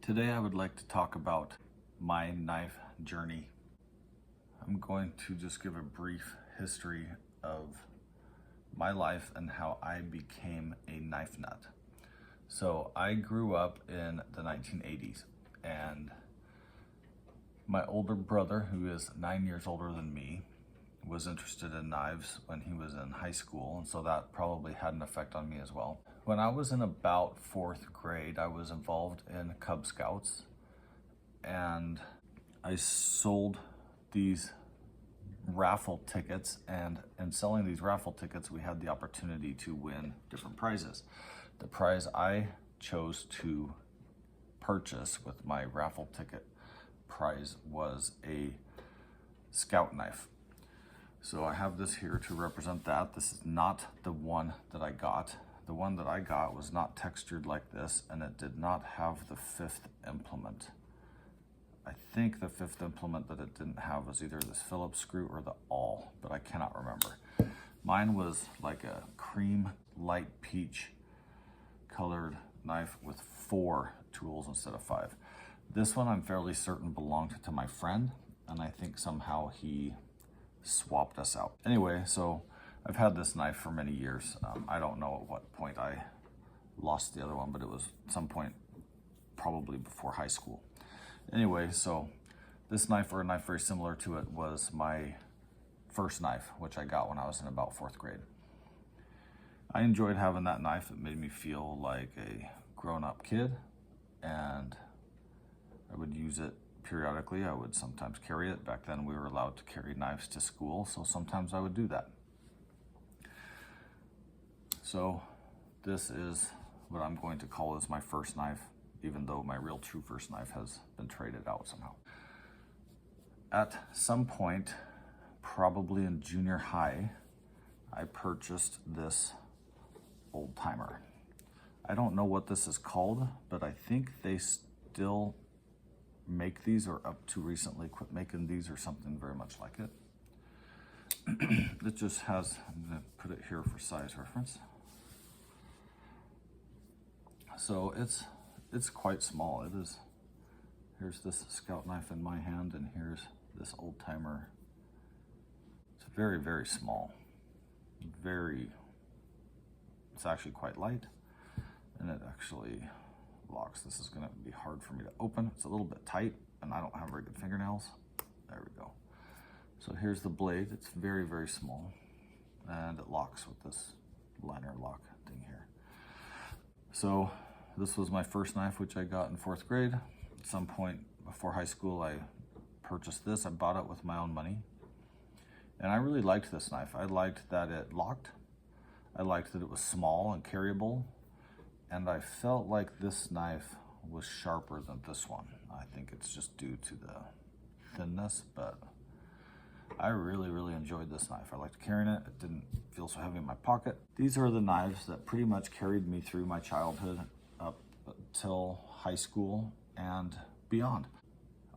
Today I would like to talk about my knife journey. I'm going to just give a brief history of my life and how I became a knife nut. So I grew up in the 1980s, and my older brother, who is 9 years older than me, was interested in knives when he was in high school, and so that probably had an effect on me as well. When I was in about 4th grade, I was involved in Cub Scouts, and I sold these raffle tickets, and in selling these raffle tickets, we had the opportunity to win different prizes. The prize I chose to purchase with my raffle ticket prize was a scout knife. So I have this here to represent that. This is not the one that I got. The one that I got was not textured like this, and it did not have the 5th implement. I think the 5th implement that it didn't have was either this Phillips screw or the awl, but I cannot remember. Mine was like a cream light peach colored knife with 4 tools instead of 5. This one I'm fairly certain belonged to my friend, and I think somehow he swapped us out. Anyway, so I've had this knife for many years. I don't know at what point I lost the other one, but it was some point probably before high school. Anyway, so this knife, or a knife very similar to it, was my first knife, which I got when I was in about 4th grade. I enjoyed having that knife. It made me feel like a grown-up kid, and I would use it periodically. I would sometimes carry it. Back then we were allowed to carry knives to school, so sometimes I would do that. So this is what I'm going to call as my first knife, even though my real true first knife has been traded out somehow. At some point, probably in junior high, I purchased this old timer. I don't know what this is called, but I think they still make these, or up to recently quit making these, or something very much like it. It just has, I'm going to put it here for size reference. So it's quite small. It is. Here's this scout knife in my hand, and here's this old timer. It's very, very small. It's actually quite light, and it actually locks. This is going to be hard for me to open. It's a little bit tight, and I don't have very good fingernails. There we go. So here's the blade. It's very, very small, and it locks with this liner lock thing here. So this was my first knife, which I got in 4th grade. At some point before high school, I purchased this. I bought it with my own money, and I really liked this knife. I liked that it locked. I liked that it was small and carryable. And I felt like this knife was sharper than this one. I think it's just due to the thinness, but I really, really enjoyed this knife. I liked carrying it. It didn't feel so heavy in my pocket. These are the knives that pretty much carried me through my childhood up till high school and beyond.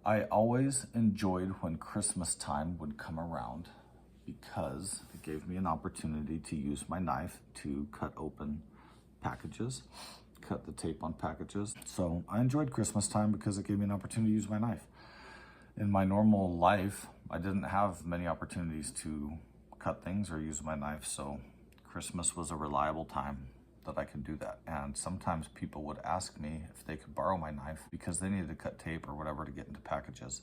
I always enjoyed when Christmas time would come around, because it gave me an opportunity to use my knife to cut open packages, cut the tape on packages. So I enjoyed Christmas time because it gave me an opportunity to use my knife. In my normal life, I didn't have many opportunities to cut things or use my knife, so Christmas was a reliable time that I could do that. And sometimes people would ask me if they could borrow my knife because they needed to cut tape or whatever to get into packages.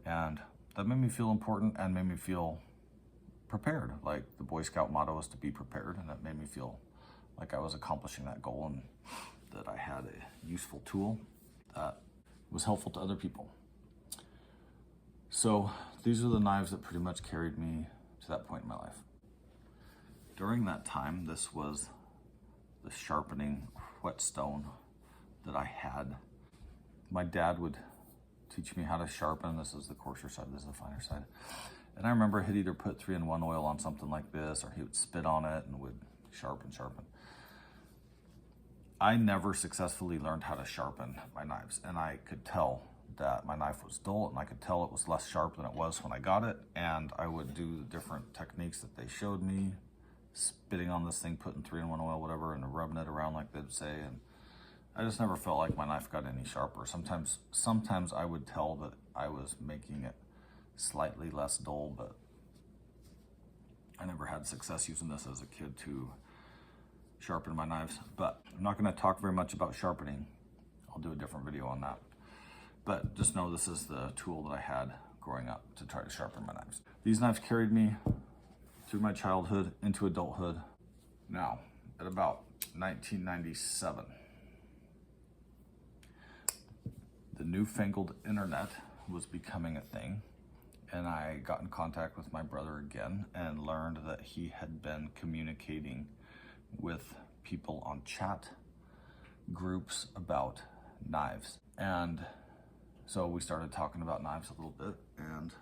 And that made me feel important and made me feel prepared. Like the Boy Scout motto is to be prepared, and it made me feel like I was accomplishing that goal, and that I had a useful tool that was helpful to other people. So these are the knives that pretty much carried me to that point in my life. During that time, this was the sharpening whetstone that I had. My dad would teach me how to sharpen. This is the coarser side, this is the finer side. And I remember he'd either put 3-in-1 oil on something like this, or he would spit on it and would sharpen. I never successfully learned how to sharpen my knives, and I could tell that my knife was dull, and I could tell it was less sharp than it was when I got it. And I would do the different techniques that they showed me, spitting on this thing, putting 3-in-1 oil, whatever, and rubbing it around like they'd say, and I just never felt like my knife got any sharper. Sometimes I would tell that I was making it slightly less dull, but I never had success using this as a kid to sharpen my knives. But I'm not going to talk very much about sharpening. I'll do a different video on that. But just know this is the tool that I had growing up to try to sharpen my knives. These knives carried me through my childhood into adulthood. Now, at about 1997, the newfangled internet was becoming a thing, and I got in contact with my brother again and learned that he had been communicating with people on chat groups about knives. And so we started talking about knives a little bit, and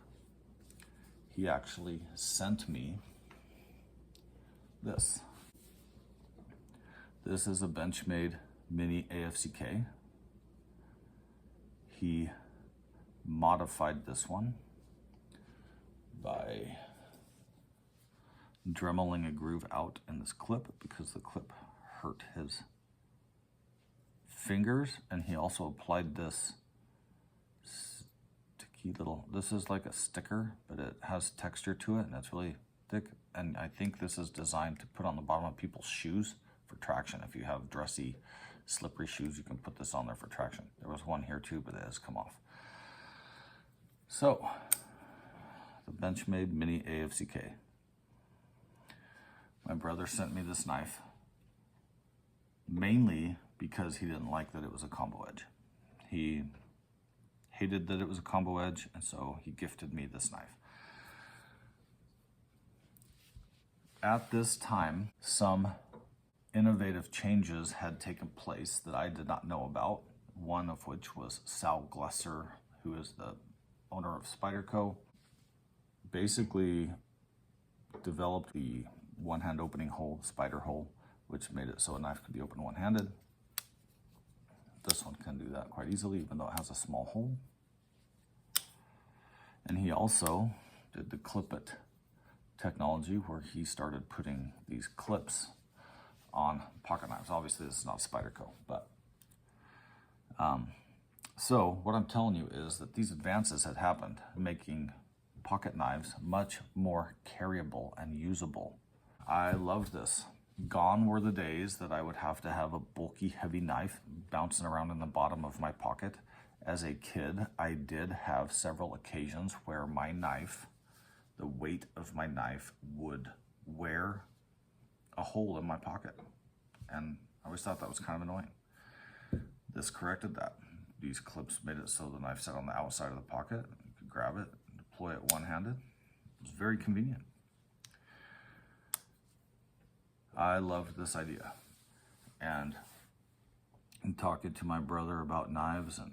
he actually sent me this. This is a Benchmade Mini AFCK. He modified this one by dremeling a groove out in this clip because the clip hurt his fingers, and he also applied this sticky little, this is like a sticker, but it has texture to it and it's really thick, and I think this is designed to put on the bottom of people's shoes for traction. If you have dressy, slippery shoes, you can put this on there for traction. There was one here too, but it has come off. So, the Benchmade Mini AFCK. My brother sent me this knife mainly because he didn't like that it was a combo edge. He hated that it was a combo edge, and so he gifted me this knife. At this time, some innovative changes had taken place that I did not know about, one of which was Sal Glesser, who is the owner of Spyderco, basically developed the one-hand opening hole, spider hole, which made it so a knife could be opened one-handed. This one can do that quite easily, even though it has a small hole. And he also did the clip-it technology, where he started putting these clips on pocket knives. Obviously, this is not Spyderco, but so what I'm telling you is that these advances had happened, making pocket knives much more carryable and usable. I loved this. Gone were the days that I would have to have a bulky, heavy knife bouncing around in the bottom of my pocket. As a kid, I did have several occasions where my knife, the weight of my knife, would wear a hole in my pocket. And I always thought that was kind of annoying. This corrected that. These clips made it so the knife sat on the outside of the pocket. You could grab it, deploy it one-handed. It was very convenient. I loved this idea. And in talking to my brother about knives and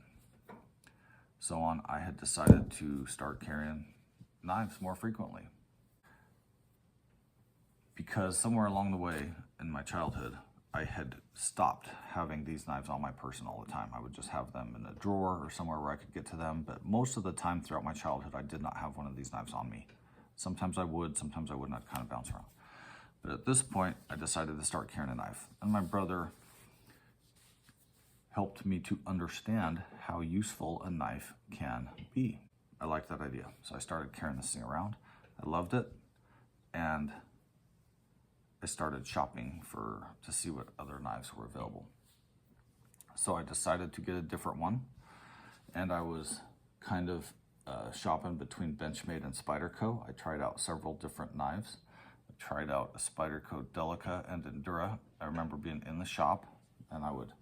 so on, I had decided to start carrying knives more frequently. Because somewhere along the way in my childhood, I had stopped having these knives on my person all the time. I would just have them in a drawer or somewhere where I could get to them, but most of the time throughout my childhood, I did not have one of these knives on me. Sometimes I would, sometimes I wouldn't. I'd kind of bounce around. But at this point, I decided to start carrying a knife. And my brother helped me to understand how useful a knife can be. I liked that idea. So I started carrying this thing around. I loved it. And I started shopping to see what other knives were available. So I decided to get a different one. And I was kind of shopping between Benchmade and Spyderco. I tried out several different knives. I tried out a Spyderco Delica and Endura. I remember being in the shop, and I would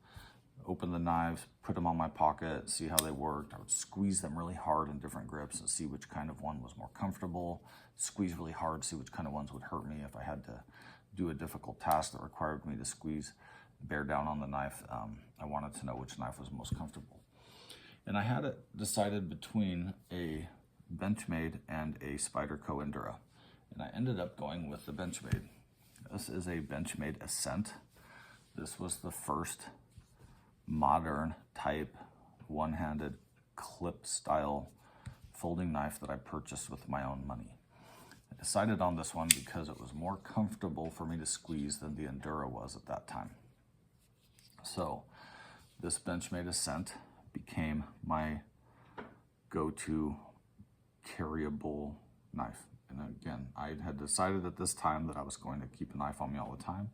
open the knives, put them on my pocket, see how they worked. I would squeeze them really hard in different grips and see which kind of one was more comfortable. Squeeze really hard, see which kind of ones would hurt me if I had to do a difficult task that required me to bear down on the knife. I wanted to know which knife was most comfortable. And I had it decided between a Benchmade and a Spyderco Endura. And I ended up going with the Benchmade. This is a Benchmade Ascent. This was the first modern type one-handed clip style folding knife that I purchased with my own money. I decided on this one because it was more comfortable for me to squeeze than the Endura was at that time. So this Benchmade Ascent became my go-to carryable knife. And again, I had decided at this time that I was going to keep a knife on me all the time,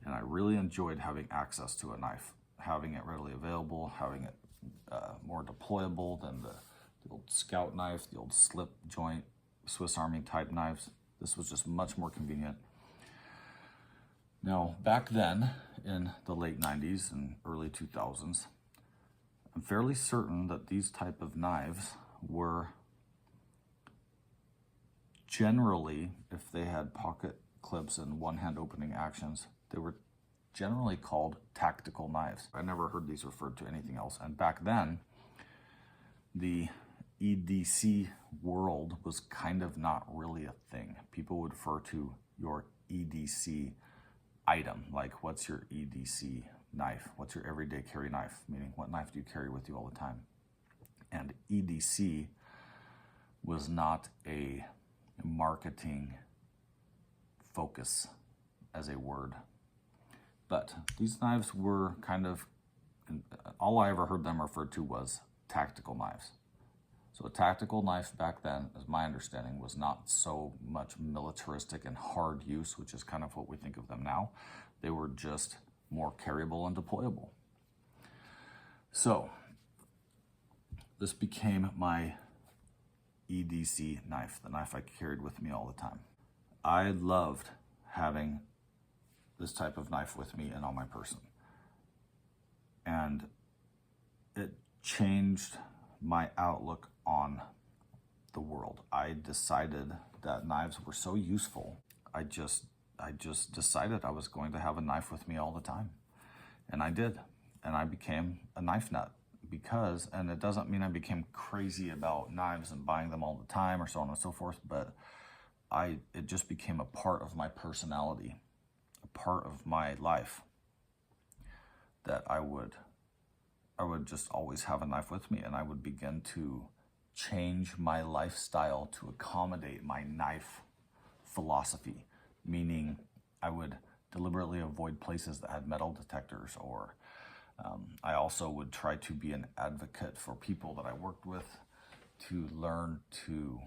and I really enjoyed having access to a knife, having it readily available, having it more deployable than the old Scout knife, the old slip joint, Swiss Army type knives. This was just much more convenient. Now, back then, in the late 90s and early 2000s, I'm fairly certain that these type of knives were generally, if they had pocket clips and one-hand opening actions, they were generally called tactical knives. I never heard these referred to anything else. And back then, the EDC world was kind of not really a thing. People would refer to your EDC item, like what's your EDC knife? What's your everyday carry knife? Meaning, what knife do you carry with you all the time? And EDC was not a marketing focus as a word. But these knives were kind of, all I ever heard them referred to was tactical knives. So a tactical knife back then, as my understanding, was not so much militaristic and hard use, which is kind of what we think of them now. They were just more carryable and deployable. So this became my EDC knife, the knife I carried with me all the time. I loved having this type of knife with me and on my person. And it changed my outlook on the world. I decided that knives were so useful. I just decided I was going to have a knife with me all the time. And I did. And I became a knife nut because, and it doesn't mean I became crazy about knives and buying them all the time or so on and so forth, but it just became a part of my personality, a part of my life, that I would just always have a knife with me, and I would begin to change my lifestyle to accommodate my knife philosophy, meaning I would deliberately avoid places that had metal detectors, or I also would try to be an advocate for people that I worked with to learn to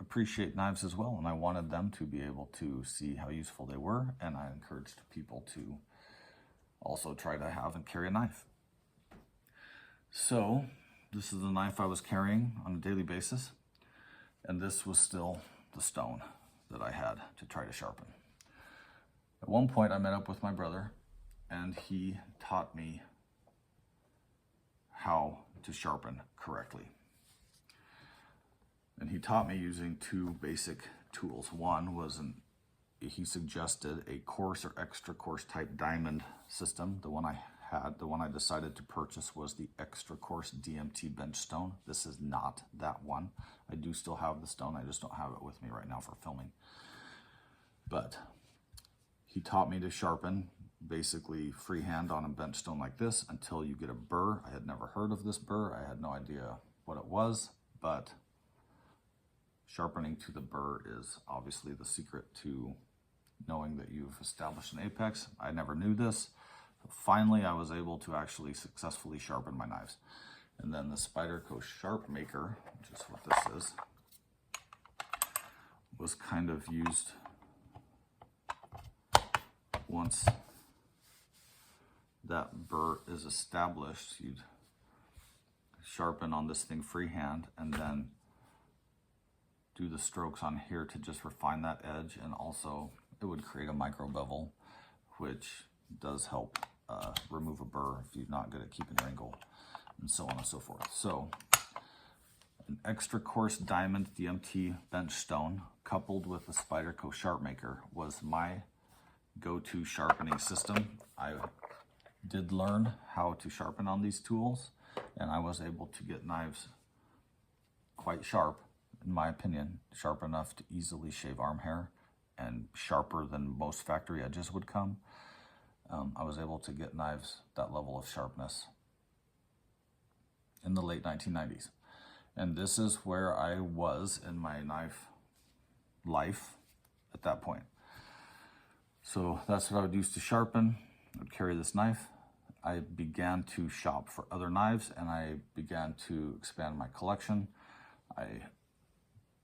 appreciate knives as well, and I wanted them to be able to see how useful they were, and I encouraged people to also try to have and carry a knife. So this is the knife I was carrying on a daily basis, and this was still the stone that I had to try to sharpen. At one point I met up with my brother, and he taught me how to sharpen correctly. And he taught me using two basic tools. One was he suggested a coarse or extra coarse type diamond system. The one I decided to purchase was the extra coarse DMT bench stone. This is not that one. I do still have the stone, I just don't have it with me right now for filming. But he taught me to sharpen basically freehand on a bench stone like this until you get a burr. I had never heard of this burr. I had no idea what it was, but sharpening to the burr is obviously the secret to knowing that you've established an apex. I never knew this. Finally, I was able to actually successfully sharpen my knives. And then the Spyderco Sharp Maker, which is what this is, was kind of used once that burr is established. You'd sharpen on this thing freehand and then do the strokes on here to just refine that edge, and also it would create a micro bevel, which does help remove a burr if you're not good at keeping an angle, and so on and so forth. So an extra coarse diamond DMT bench stone coupled with the Spyderco Sharp Maker was my go-to sharpening system. I did learn how to sharpen on these tools, and I was able to get knives quite sharp, in my opinion, sharp enough to easily shave arm hair and sharper than most factory edges would come. I was able to get knives that level of sharpness in the late 1990s. And this is where I was in my knife life at that point. So that's what I would use to sharpen. I would carry this knife, I began to shop for other knives and I began to expand my collection. I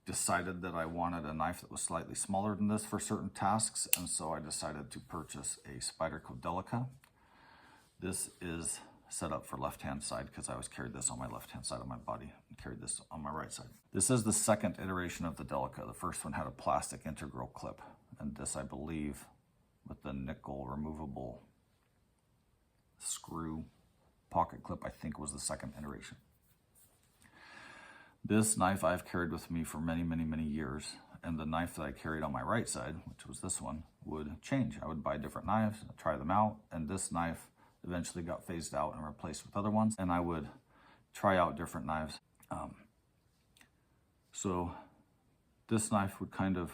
decided that I wanted a knife that was slightly smaller than this for certain tasks, and so I decided to purchase a Spyderco Delica. This is set up for left-hand side because I always carried this on my left-hand side of my body and carried this on my right side. This is the second iteration of the Delica. The first one had a plastic integral clip, and this, I believe, with the nickel removable screw pocket clip, I think was the second iteration. This knife I've carried with me for many, many, many years, and the knife that I carried on my right side, which was this one, would change. I would buy different knives, try them out, and this knife eventually got phased out and replaced with other ones, and I would try out different knives. So this knife would kind of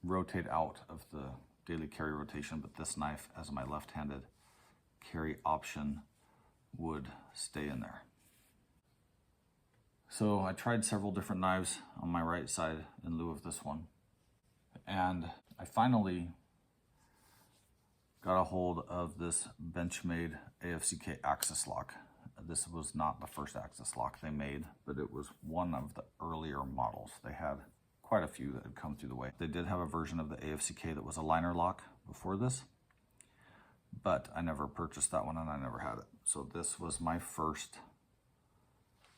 rotate out of the daily carry rotation, but this knife, as my left-handed carry option, would stay in there. So I tried several different knives on my right side in lieu of this one. And I finally got a hold of this Benchmade AFCK Axis lock. This was not the first Axis lock they made, but it was one of the earlier models. They had quite a few that had come through the way. They did have a version of the AFCK that was a liner lock before this, but I never purchased that one and I never had it. So this was my first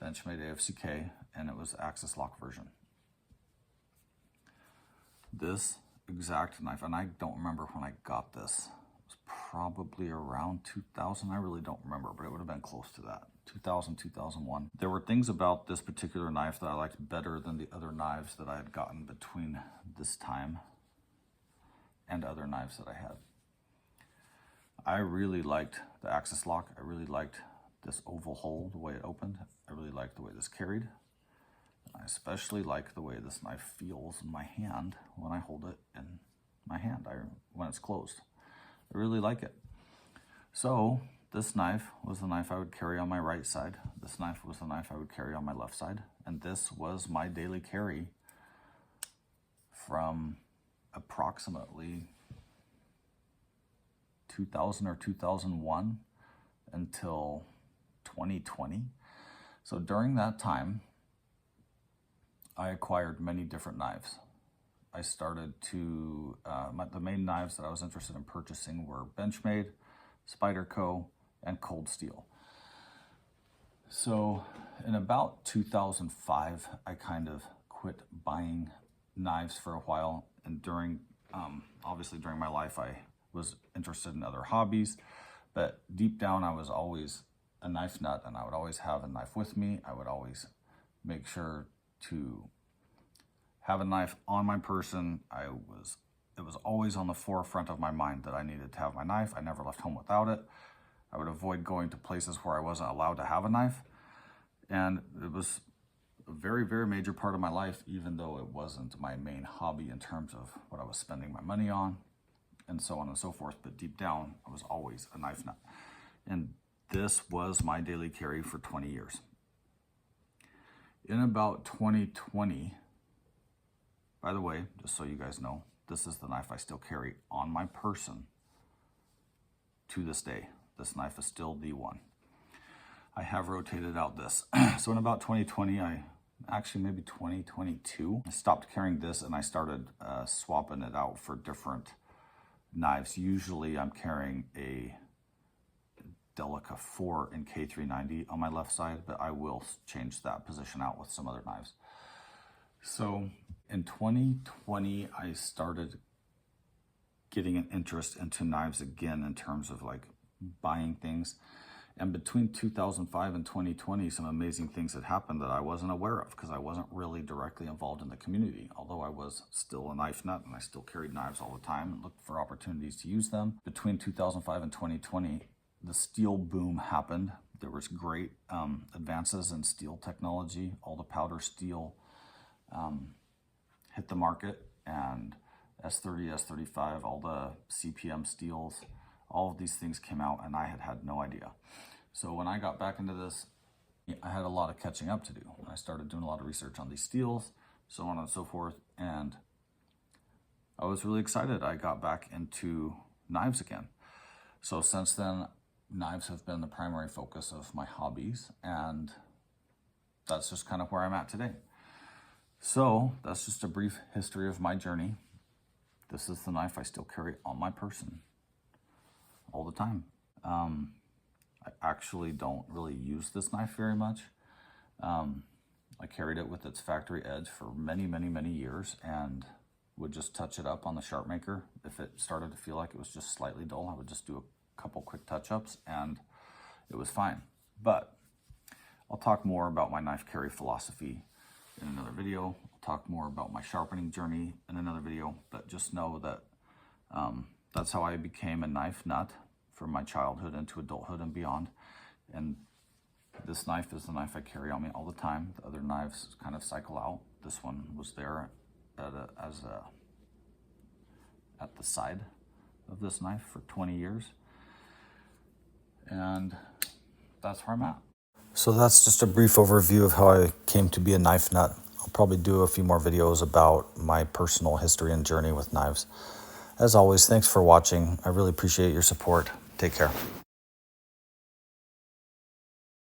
Benchmade AFCK, and it was Axis lock version. This exact knife, and I don't remember when I got this. It was probably around 2000. I really don't remember, but it would have been close to that. 2000, 2001. There were things about this particular knife that I liked better than the other knives that I had gotten between this time and other knives that I had. I really liked the Axis lock. I really liked this oval hole, the way it opened. I really liked the way this carried. I especially like the way this knife feels in my hand when I hold it in my hand, when it's closed. I really like it. So this knife was the knife I would carry on my right side. This knife was the knife I would carry on my left side. And this was my daily carry from approximately 2000 or 2001 until 2020. So during that time, I acquired many different knives. I started to, the main knives that I was interested in purchasing were Benchmade, Spyderco, and Cold Steel. So in about 2005, I kind of quit buying knives for a while. And during, obviously during my life, I was interested in other hobbies, but deep down I was always a knife nut, and I would always have a knife with me. I would always make sure to have a knife on my person. It was always on the forefront of my mind that I needed to have my knife. I never left home without it. I would avoid going to places where I wasn't allowed to have a knife. And it was a very, very major part of my life, even though it wasn't my main hobby in terms of what I was spending my money on and so on and so forth. But deep down, I was always a knife nut. And this was my daily carry for 20 years. In about 2020, by the way, just so you guys know, this is the knife I still carry on my person to this day. This knife is still the one. I have rotated out this. So in about 2020, actually maybe 2022, I stopped carrying this and I started swapping it out for different knives. Usually I'm carrying a Delica 4 in K390 on my left side, but I will change that position out with some other knives. So in 2020, I started getting an interest into knives again in terms of like buying things. And between 2005 and 2020, some amazing things had happened that I wasn't aware of because I wasn't really directly involved in the community. Although I was still a knife nut and I still carried knives all the time and looked for opportunities to use them. Between 2005 and 2020, the steel boom happened. There was great advances in steel technology. All the powder steel hit the market, and S30, S35, all the CPM steels, all of these things came out, and I had no idea. So when I got back into this, I had a lot of catching up to do. I started doing a lot of research on these steels, so on and so forth, and I was really excited. I got back into knives again. So since then, knives have been the primary focus of my hobbies, and that's just kind of where I'm at today. So that's just a brief history of my journey. This is the knife I still carry on my person all the time. I actually don't really use this knife very much. I carried it with its factory edge for many, many, many years, and would just touch it up on the sharp maker. If it started to feel like it was just slightly dull, I would just do a couple quick touch-ups and it was fine. But I'll talk more about my knife carry philosophy in another video. I'll talk more about my sharpening journey in another video, but just know that that's how I became a knife nut from my childhood into adulthood and beyond. And this knife is the knife I carry on me all the time. The other knives kind of cycle out. This one was there at the side of this knife for 20 years. And that's where I'm at. So that's just a brief overview of how I came to be a knife nut. I'll probably do a few more videos about my personal history and journey with knives. As always, thanks for watching. I really appreciate your support. Take care.